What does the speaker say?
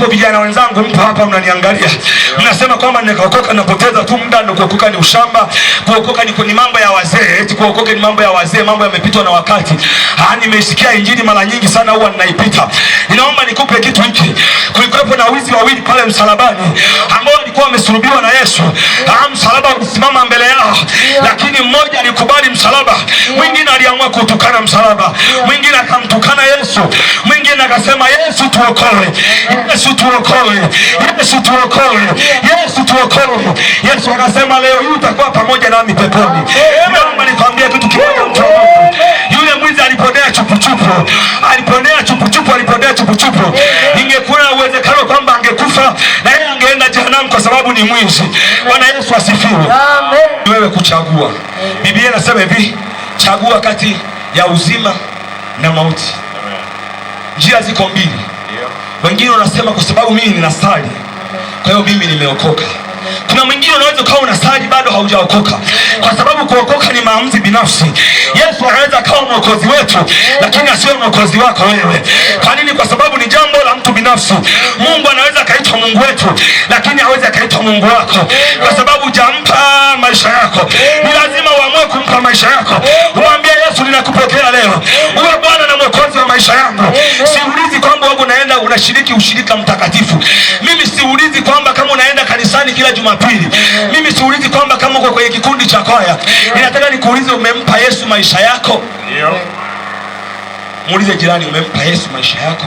Vijana wenzangu mpo hapa mnaniangalia, mnasema kwamba nikaokoka napoteza tu muda, na kuokoka ni ushamba, kuokoka ni mambo ya wazee, eti kuokoka ni mambo ya wazee, mambo yamepitwa na wakati. Nimesikia injili mara nyingi sana huwa ninaipita. Ninaomba nikupe kitu hiki. Kulikuwepo na wizi wawili pale msalabani ambao walikuwa wamesulubiwa na Yesu. Msalaba ulisimama mbele yao, lakini mmoja alikubali msalaba, mwingine aliamua kutukana msalaba, mwingine akamtukana Yesu, mwingine akasema Yesu tuokoe, Yesu tuokoe, Yesu tuokoe, Yesu tuokoe. Yesu akasema leo hii utakuwa pamoja nami peponi. Naomba nikwambie kitu kimoja, mtu wa Mungu. Yule mwizi aliponea chupuchupu, aliponea chupuchupu, aliponea chupuchupu. Ingekuwa na uwezekano kwamba angekufa na yeye angeenda jehanamu kwa sababu ni mwizi. Bwana Yesu asifiwe. Amen. Wewe kuchagua. Biblia inasema hivi, chagua kati ya uzima na mauti. Njia ziko mbili. Wengine wanasema kwa sababu mimi ninasali, kwa hiyo mimi nimeokoka. Kuna mwingine unaweza ukawa unasali bado haujaokoka, kwa sababu kuokoka ni maamuzi binafsi. Yesu anaweza akawa mwokozi wetu, lakini asiwe mwokozi wako wewe. Kwa nini? Kwa sababu ni jambo la mtu binafsi. Mungu anaweza akaitwa Mungu wetu, lakini hawezi akaitwa Mungu wako, kwa sababu hujampa maisha yako. Ni lazima uamue kumpa maisha yako, umwambie Yesu, ninakupokea leo, uwe Bwana na mwokozi wa maisha yangu. Siulizi kwamba wewe unaenda unashiriki ushirika mtakatifu. Mimi siulizi kwamba kama unaenda kanisani kila Jumapili. Mimi siulizi kwamba kama uko kwenye kikundi cha kwaya. Ninataka nikuulize, umempa Yesu maisha yako? Ndio. Muulize jirani, umempa Yesu maisha yako?